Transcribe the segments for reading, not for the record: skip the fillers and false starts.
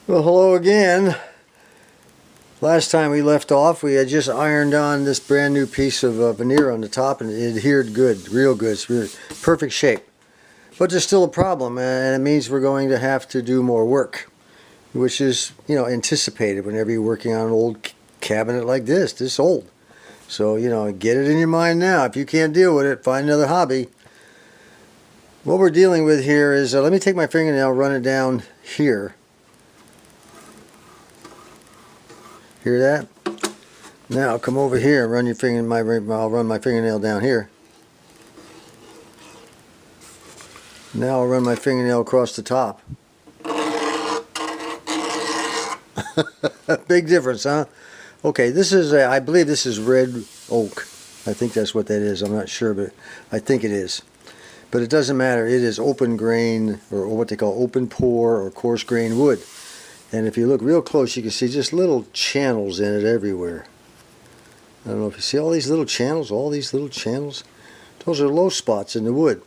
Well, hello again. Last time we left off, we had just ironed on this brand new piece of veneer on the top, and it adhered good, real good. It's really perfect shape. But there's still a problem, and it means we're going to have to do more work, which is, anticipated whenever you're working on an old cabinet like this. This old. So, get it in your mind now. If you can't deal with it, find another hobby. What we're dealing with here is, let me take my fingernail, run it down here. Hear that? Now come over here and run your I'll run my fingernail down here. Now I'll run my fingernail across the top. Big difference, huh? Okay, this is I believe this is red oak. I think that's what that is. I'm not sure, but I think it is. But it doesn't matter. It is open grain, or what they call open pore or coarse grain wood. And if you look real close, you can see just little channels in it everywhere. I don't know if you see all these little channels, Those are low spots in the wood.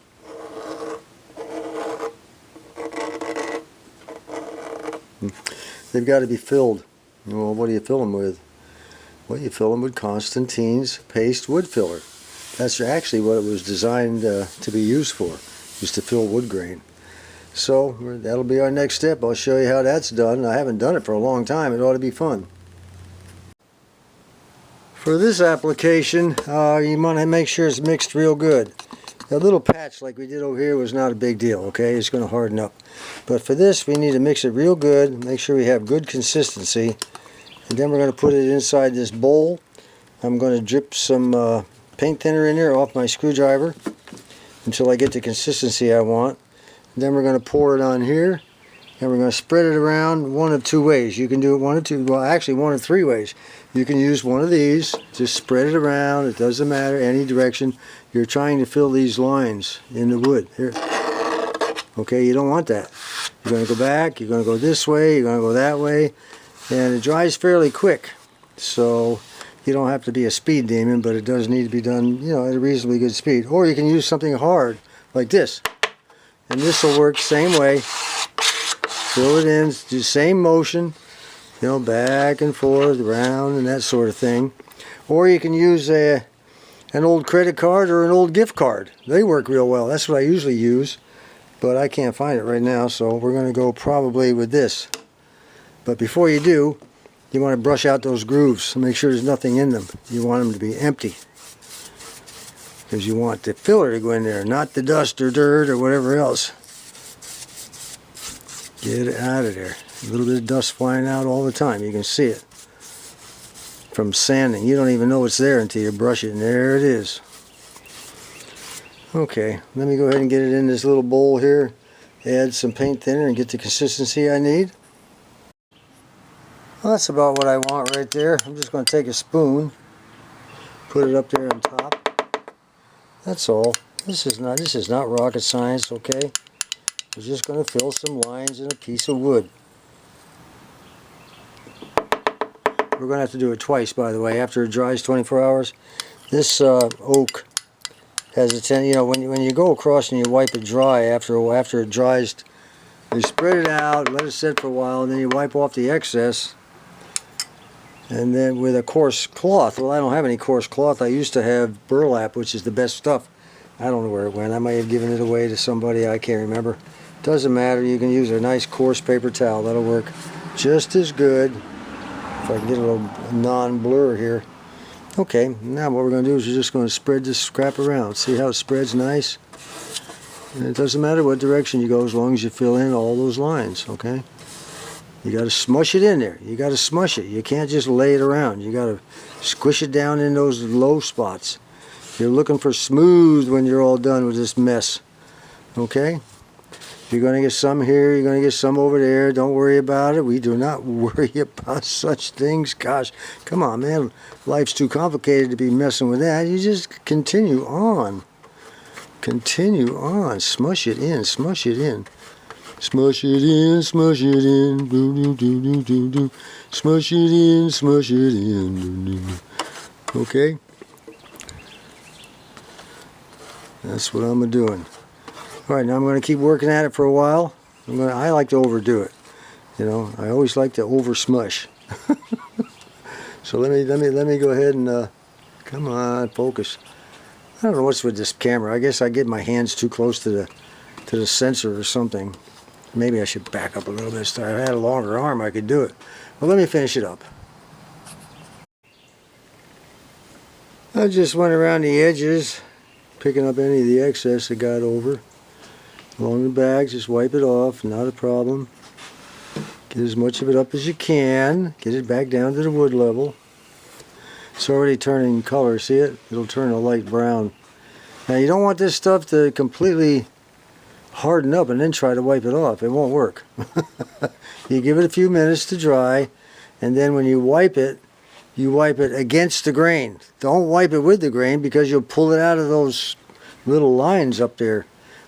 They've got to be filled. Well, what do you fill them with? Well, you fill them with Constantine's paste wood filler. That's actually what it was designed to be used for, was to fill wood grain. So that'll be our next step. I'll show you how that's done. I haven't done it for a long time. It ought to be fun. For this application, you want to make sure it's mixed real good. A little patch like we did over here was not a big deal, okay? It's going to harden up. But for this, we need to mix it real good, make sure we have good consistency. And then we're going to put it inside this bowl. I'm going to drip some paint thinner in there off my screwdriver until I get the consistency I want. Then we're going to pour it on here, and we're going to spread it around one of two ways. You can do it one of two, well actually one of three ways. You can use one of these, just spread it around, it doesn't matter, any direction. You're trying to fill these lines in the wood. Here. Okay, you don't want that. You're going to go back, you're going to go this way, you're going to go that way, and it dries fairly quick. So you don't have to be a speed demon, but it does need to be done, at a reasonably good speed. Or you can use something hard, like this. And this will work same way. Fill it in, do the same motion, back and forth, around, and that sort of thing. Or you can use an old credit card or an old gift card. They work real well. That's what I usually use, but I can't find it right now, so we're going to go probably with this. But before you do, you want to brush out those grooves and make sure there's nothing in them. You want them to be empty, because you want the filler to go in there, not the dust or dirt or whatever else. Get it out of there. A little bit of dust flying out all the time. You can see it from sanding. You don't even know it's there until you brush it, and there it is. Okay, let me go ahead and get it in this little bowl here. Add some paint thinner and get the consistency I need. Well, that's about what I want right there. I'm just going to take a spoon, put it up there on top. That's all. This is not rocket science, okay? We're just going to fill some lines in a piece of wood. We're going to have to do it twice, by the way, after it dries 24 hours. This oak has a tendency, when you go across and you wipe it dry after it dries, you spread it out, let it sit for a while, and then you wipe off the excess. And then with a coarse cloth, well, I don't have any coarse cloth. I used to have burlap, which is the best stuff. I don't know where it went. I might have given it away to somebody. I can't remember. Doesn't matter. You can use a nice coarse paper towel. That'll work just as good. If I can get a little non-blur here. Okay, now what we're going to do is we're just going to spread this scrap around. See how it spreads nice? And it doesn't matter what direction you go as long as you fill in all those lines, okay? You got to smush it in there. You got to smush it. You can't just lay it around. You got to squish it down in those low spots. You're looking for smooth when you're all done with this mess. Okay? You're going to get some here. You're going to get some over there. Don't worry about it. We do not worry about such things. Gosh, come on, man. Life's too complicated to be messing with that. You just continue on. Continue on. Smush it in. Smush it in. Smush it in, smush it in, do do do do do do. Smush it in, smush it in, do do do. Okay? That's what I'm doing. Alright, now I'm going to keep working at it for a while. I like to overdo it. You know, I always like to over smush. So let me go ahead and come on, focus. I don't know what's with this camera. I guess I get my hands too close to the sensor or something. Maybe I should back up a little bit. If I had a longer arm, I could do it. Well, let me finish it up. I just went around the edges, picking up any of the excess that got over. Along the back, just wipe it off, not a problem. Get as much of it up as you can. Get it back down to the wood level. It's already turning color, see it? It'll turn a light brown. Now you don't want this stuff to completely harden up and then try to wipe it off. It won't work. You give it a few minutes to dry, and then when you wipe it against the grain. Don't wipe it with the grain because you'll pull it out of those little lines up there.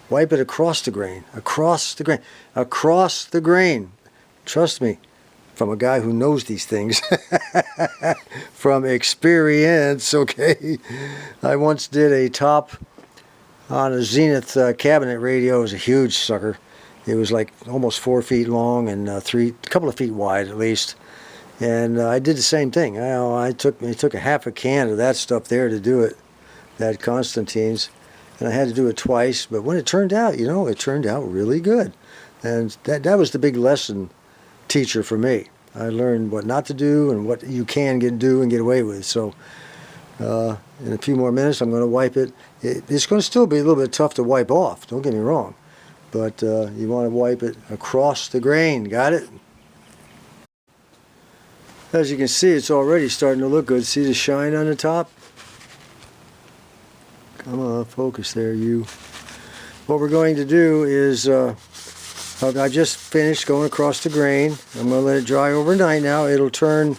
Wipe it across the grain, across the grain, across the grain. Trust me, from a guy who knows these things, from experience, okay? I once did a top on a Zenith cabinet radio. It was a huge sucker. It was like almost 4 feet long and a couple of feet wide at least. And I did the same thing. It took a half a can of that stuff there to do it, that Constantine's. And I had to do it twice. But when it turned out, you know, it turned out really good. And that was the big lesson teacher for me. I learned what not to do and what you can do and get away with. So in a few more minutes, I'm going to wipe it. It's going to still be a little bit tough to wipe off. Don't get me wrong. But you want to wipe it across the grain. Got it? As you can see, it's already starting to look good. See the shine on the top? Come on, focus there, you. What we're going to do is, I just finished going across the grain. I'm going to let it dry overnight now. It'll turn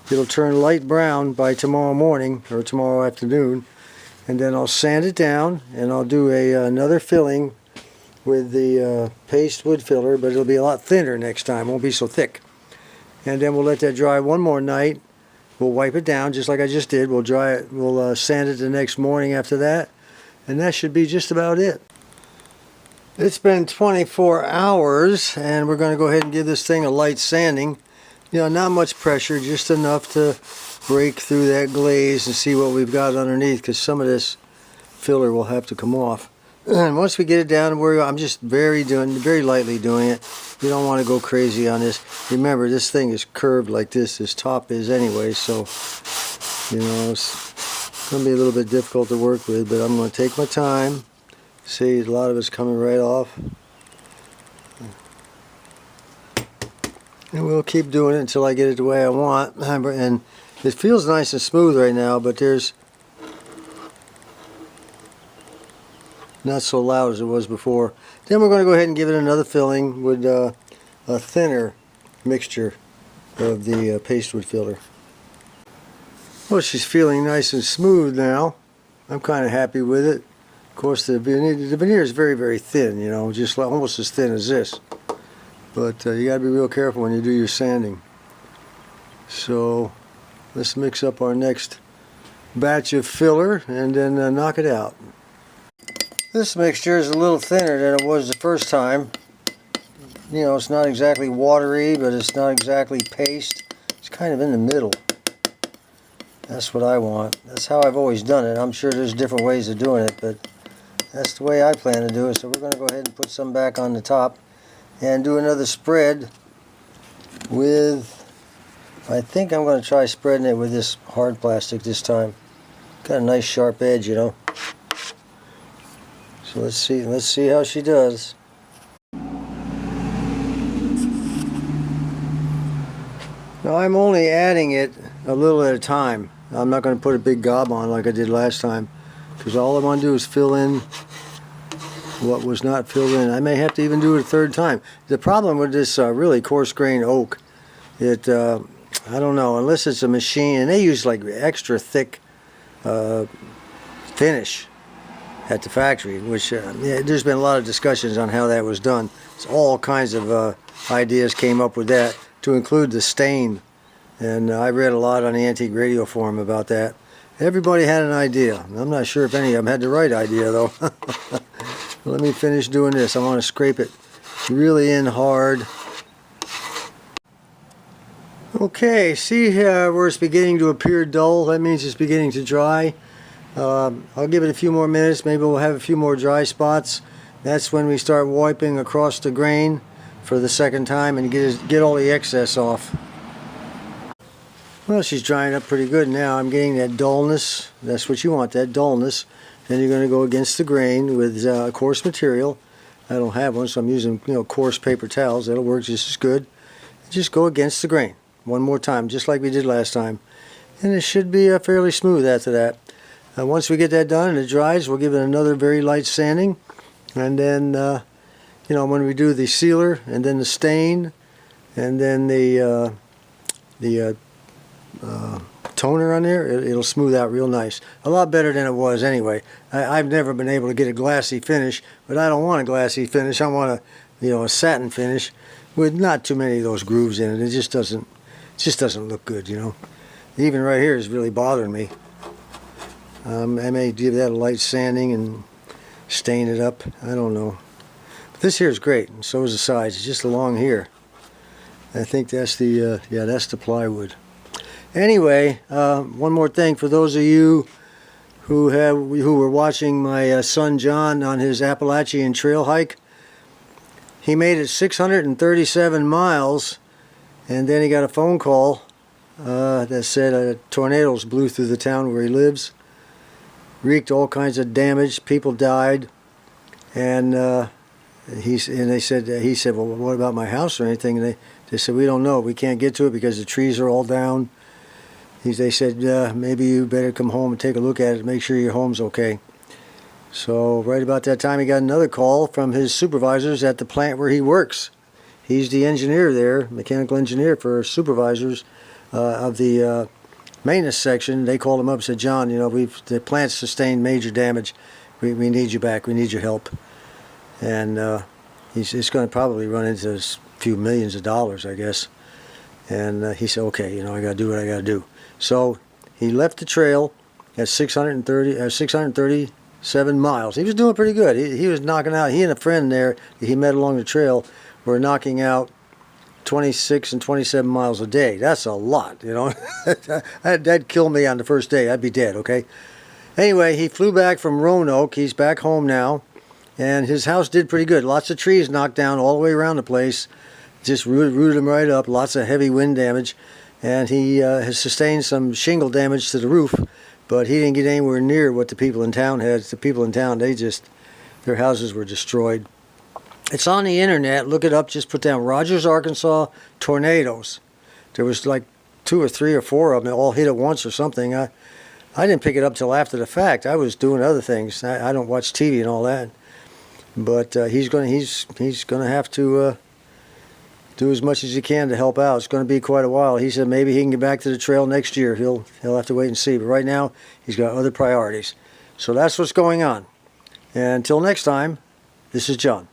light brown by tomorrow morning or tomorrow afternoon. And then I'll sand it down and I'll do another filling with the paste wood filler, but it'll be a lot thinner next time. It won't be so thick. And then we'll let that dry one more night. We'll wipe it down just like I just did. We'll dry it. We'll sand it the next morning after that. And that should be just about it. It's been 24 hours and we're going to go ahead and give this thing a light sanding. You know, not much pressure, just enough to break through that glaze and see what we've got underneath, because some of this filler will have to come off. And once we get it down, I'm just very lightly doing it. You don't want to go crazy on this. Remember, this thing is curved like this top is anyway, so you know it's going to be a little bit difficult to work with, but I'm going to take my time. See, a lot of it's coming right off. And we'll keep doing it until I get it the way I want. And it feels nice and smooth right now, but there's not so loud as it was before. Then we're going to go ahead and give it another filling with a thinner mixture of the paste wood filler. Well, she's feeling nice and smooth now. I'm kind of happy with it. Of course, the veneer is very, very thin, you know, just almost as thin as this. But you got to be real careful when you do your sanding. So let's mix up our next batch of filler and then knock it out. This mixture is a little thinner than it was the first time. You know, it's not exactly watery, but it's not exactly paste. It's kind of in the middle. That's what I want. That's how I've always done it. I'm sure there's different ways of doing it, but that's the way I plan to do it. So we're going to go ahead and put some back on the top and do another spread with, I think I'm going to try spreading it with this hard plastic this time. Got a nice sharp edge, you know. So let's see how she does. Now I'm only adding it a little at a time. I'm not going to put a big gob on like I did last time, because all I want to do is fill in what was not filled in. I may have to even do it a third time. The problem with this really coarse grain oak, I don't know, unless it's a machine, and they use like extra thick finish at the factory, which yeah, there's been a lot of discussions on how that was done. So all kinds of ideas came up with that, to include the stain. And I read a lot on the Antique Radio Forum about that. Everybody had an idea. I'm not sure if any of them had the right idea, though. Let me finish doing this. I want to scrape it really in hard Okay, see where it's beginning to appear dull? That means it's beginning to dry. I'll give it a few more minutes. Maybe we'll have a few more dry spots. That's when we start wiping across the grain for the second time and get all the excess off. Well, she's drying up pretty good now. I'm getting that dullness. That's what you want, that dullness. Then you're going to go against the grain with coarse material. I don't have one, so I'm using coarse paper towels. That'll work just as good. Just go against the grain one more time, just like we did last time. And it should be fairly smooth after that. Once we get that done and it dries, we'll give it another very light sanding. And then, when we do the sealer and then the stain and then the toner on there, it'll smooth out real nice. A lot better than it was anyway. I've never been able to get a glassy finish, but I don't want a glassy finish. I want a satin finish with not too many of those grooves in it. It just doesn't look good, Even right here is really bothering me. I may give that a light sanding and stain it up. I don't know. But this here is great, and so is the sides. It's just along here. I think that's the that's the plywood. Anyway, one more thing for those of you who were watching my son John on his Appalachian trail hike. He made it 637 miles, and then he got a phone call that said tornadoes blew through the town where he lives, wreaked all kinds of damage, people died, and he said, well, what about my house or anything? And they said, we don't know, we can't get to it because the trees are all down. They said, maybe you better come home and take a look at it, make sure your home's okay. So right about that time he got another call from his supervisors at the plant where he works. He's the engineer there, mechanical engineer for supervisors of the maintenance section. They called him up and said, John, the plant's sustained major damage. We need you back. We need your help. And it's going to probably run into a few millions of dollars, I guess. And he said, okay, I got to do what I got to do. So he left the trail at 637 miles. He was doing pretty good. He was knocking out, he and a friend there that he met along the trail were knocking out 26 and 27 miles a day. That's a lot, That'd kill me on the first day. I'd be dead, okay? Anyway, he flew back from Roanoke. He's back home now. And his house did pretty good. Lots of trees knocked down all the way around the place. Just rooted them right up. Lots of heavy wind damage. And he has sustained some shingle damage to the roof. But he didn't get anywhere near what the people in town had. The people in town, their houses were destroyed. It's on the internet. Look it up. Just put down Rogers, Arkansas tornadoes. There was like 2 or 3 or 4 of them all hit at once or something. I didn't pick it up till after the fact. I was doing other things. I don't watch TV and all that. But he's gonna have to do as much as he can to help out. It's going to be quite a while. He said maybe he can get back to the trail next year. He'll have to wait and see. But right now, he's got other priorities. So that's what's going on. And until next time, this is John.